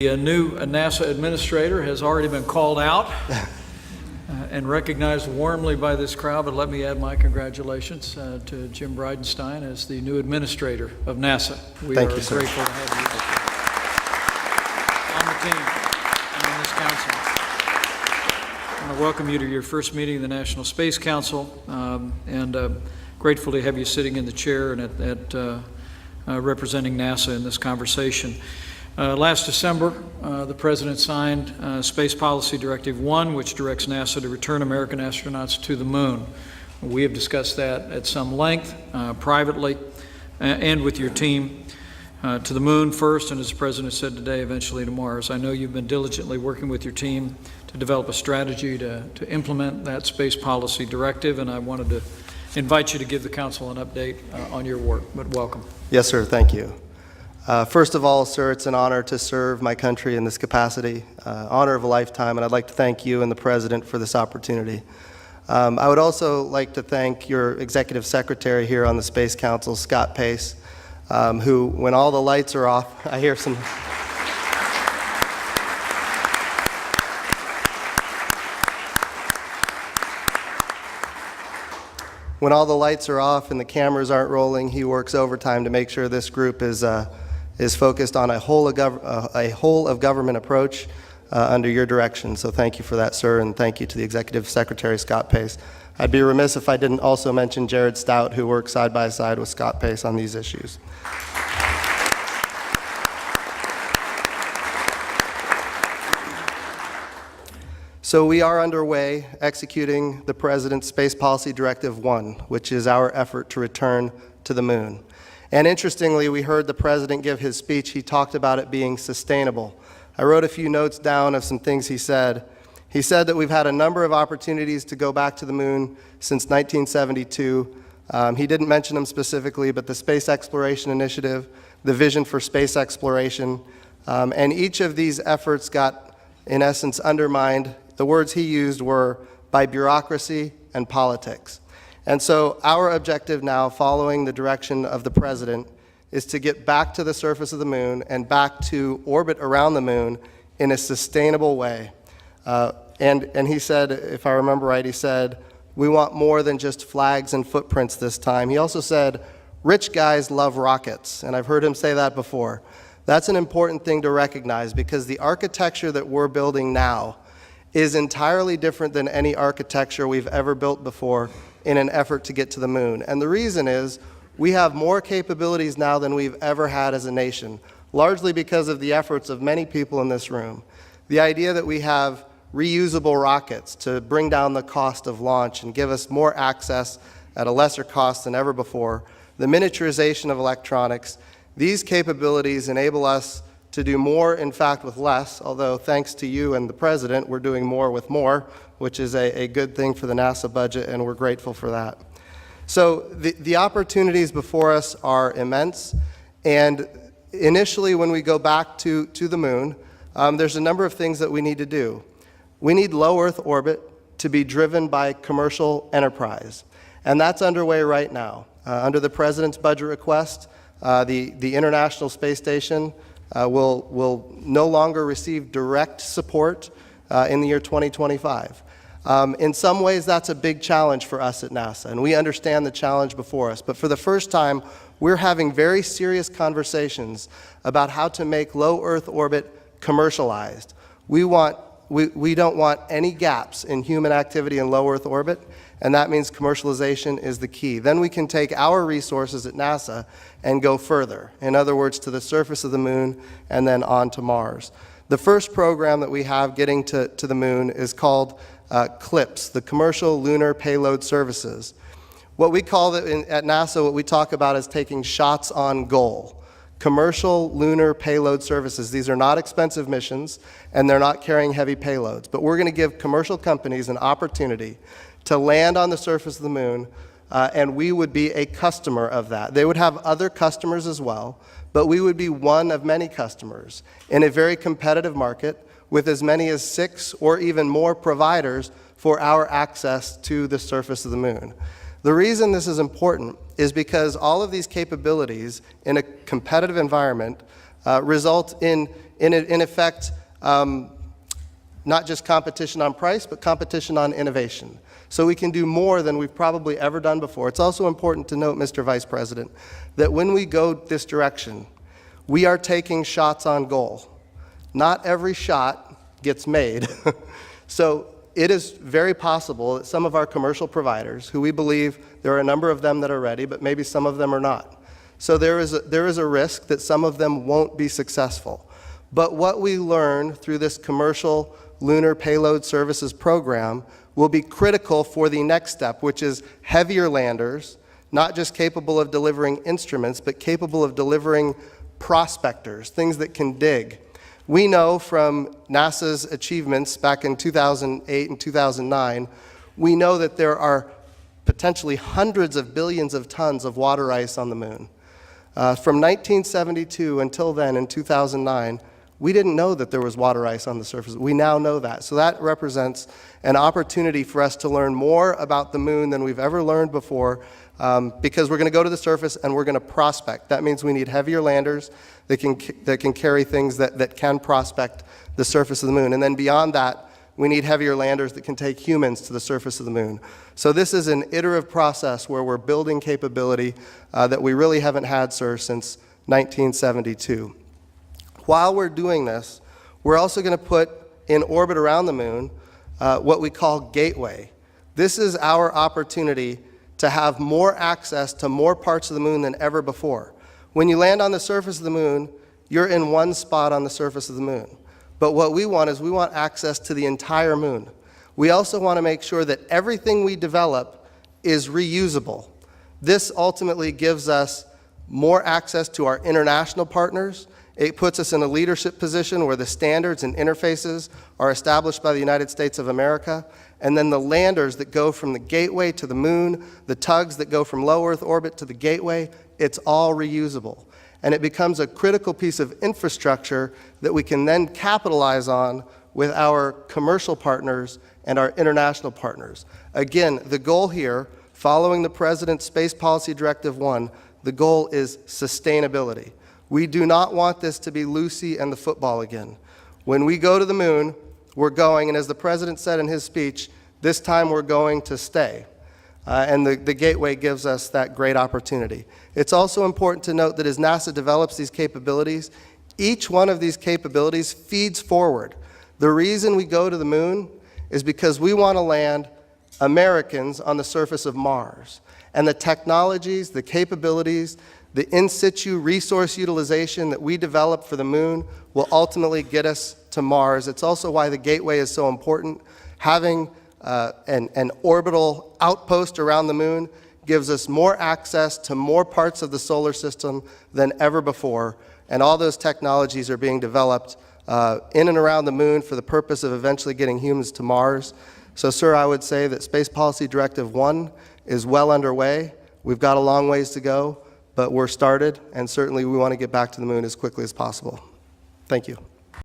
A new NASA administrator has already been called out and recognized warmly by this crowd, but let me add my congratulations to Jim Bridenstine as the new administrator of NASA. We are grateful to have you on the team and on this council. I want to welcome you to your first meeting of the National Space Council, and grateful to have you sitting in the chair and representing NASA in this conversation. Last December, the President signed Space Policy Directive 1, which directs NASA to return American astronauts to the moon. We have discussed that at some length, privately, and with your team, to the moon first, and as the President said today, eventually to Mars. I know you've been diligently working with your team to develop a strategy to implement that Space Policy Directive, and I wanted to invite you to give the Council an update on your work, but welcome. Yes, sir. Thank you. First of all, sir, it's an honor to serve my country in this capacity, honor of a lifetime, and I'd like to thank you and the President for this opportunity. I would also like to thank your Executive Secretary here on the Space Council, Scott Pace, who, when all the lights are off, I hear some... When all the lights are off and the cameras aren't rolling, he works overtime to make sure this group is focused on a whole of government approach under your direction. So thank you for that, sir, and thank you to the Executive Secretary, Scott Pace. I'd be remiss if I didn't also mention Jared Stout, who works side by side with Scott Pace on these issues. So we are underway executing the President's Space Policy Directive 1, which is our effort to return to the moon. And interestingly, we heard the President give his speech. He talked about it being sustainable. I wrote a few notes down of some things he said. He said that we've had a number of opportunities to go back to the moon since 1972. He didn't mention them specifically, but the Space Exploration Initiative, the Vision for Space Exploration, and each of these efforts got, in essence, undermined. The words he used were by bureaucracy and politics. And so our objective now, following the direction of the President, is to get back to the surface of the moon and back to orbit around the moon in a sustainable way. And he said, if I remember right, he said, we want more than just flags and footprints this time. He also said, rich guys love rockets, and I've heard him say that before. That's an important thing to recognize, because the architecture that we're building now is entirely different than any architecture we've ever built before in an effort to get to the moon. And the reason is we have more capabilities now than we've ever had as a nation, largely because of the efforts of many people in this room. The idea that we have reusable rockets to bring down the cost of launch and give us more access at a lesser cost than ever before, the miniaturization of electronics, these capabilities enable us to do more, in fact, with less, although thanks to you and the President, we're doing more with more, which is a good thing for the NASA budget, and we're grateful for that. So the opportunities before us are immense, and initially when we go back to the moon, there's a number of things that we need to do. We need low Earth orbit to be driven by commercial enterprise, and that's underway right now. Under the President's budget request, the International Space Station will no longer receive direct support in the year 2025. In some ways, that's a big challenge for us at NASA, and we understand the challenge before us. But for the first time, we're having very serious conversations about how to make low Earth orbit commercialized. We don't want any gaps in human activity in low Earth orbit, and that means commercialization is the key. Then we can take our resources at NASA and go further. In other words, to the surface of the moon and then on to Mars. The first program that we have getting to the moon is called CLPS, the Commercial Lunar Payload Services. What we call it at NASA, what we talk about is taking shots on goal. Commercial Lunar Payload Services. These are not expensive missions, and they're not carrying heavy payloads. But we're going to give commercial companies an opportunity to land on the surface of the moon, and we would be a customer of that. They would have other customers as well, but we would be one of many customers in a very competitive market with as many as 6 or even more providers for our access to the surface of the moon. The reason this is important is because all of these capabilities in a competitive environment result in in effect, not just competition on price, but competition on innovation. So we can do more than we've probably ever done before. It's also important to note, Mr. Vice President, that when we go this direction, we are taking shots on goal. Not every shot gets made. So it is very possible that some of our commercial providers, who we believe there are a number of them that are ready, but maybe some of them are not. So there is a risk that some of them won't be successful. But what we learn through this commercial lunar payload services program will be critical for the next step, which is heavier landers, not just capable of delivering instruments, but capable of delivering prospectors, things that can dig. We know from NASA's achievements back in 2008 and 2009, we know that there are potentially hundreds of billions of tons of water ice on the moon. From 1972 until then, in 2009, we didn't know that there was water ice on the surface. We now know that. So that represents an opportunity for us to learn more about the moon than we've ever learned before, because we're going to go to the surface and we're going to prospect. That means we need heavier landers that can carry things that can prospect the surface of the moon. And then beyond that, we need heavier landers that can take humans to the surface of the moon. So this is an iterative process where we're building capability that we really haven't had, sir, since 1972. While we're doing this, we're also going to put in orbit around the moon what we call Gateway. This is our opportunity to have more access to more parts of the moon than ever before. When you land on the surface of the moon, you're in one spot on the surface of the moon. But what we want is we want access to the entire moon. We also want to make sure that everything we develop is reusable. This ultimately gives us more access to our international partners. It puts us in a leadership position where the standards and interfaces are established by the United States of America, and then the landers that go from the Gateway to the moon, the tugs that go from low Earth orbit to the Gateway, it's all reusable. And it becomes a critical piece of infrastructure that we can then capitalize on with our commercial partners and our international partners. Again, the goal here, following the President's Space Policy Directive 1, the goal is sustainability. We do not want this to be Lucy and the football again. When we go to the moon, we're going, and as the President said in his speech, this time we're going to stay. And the Gateway gives us that great opportunity. It's also important to note that as NASA develops these capabilities, each one of these capabilities feeds forward. The reason we go to the moon is because we want to land Americans on the surface of Mars. And the technologies, the capabilities, the in-situ resource utilization that we develop for the moon will ultimately get us to Mars. It's also why the Gateway is so important. Having an orbital outpost around the moon gives us more access to more parts of the solar system than ever before. And all those technologies are being developed in and around the moon for the purpose of eventually getting humans to Mars. So, sir, I would say that Space Policy Directive 1 is well underway. We've got a long ways to go, but we're started, and certainly we want to get back to the moon as quickly as possible. Thank you.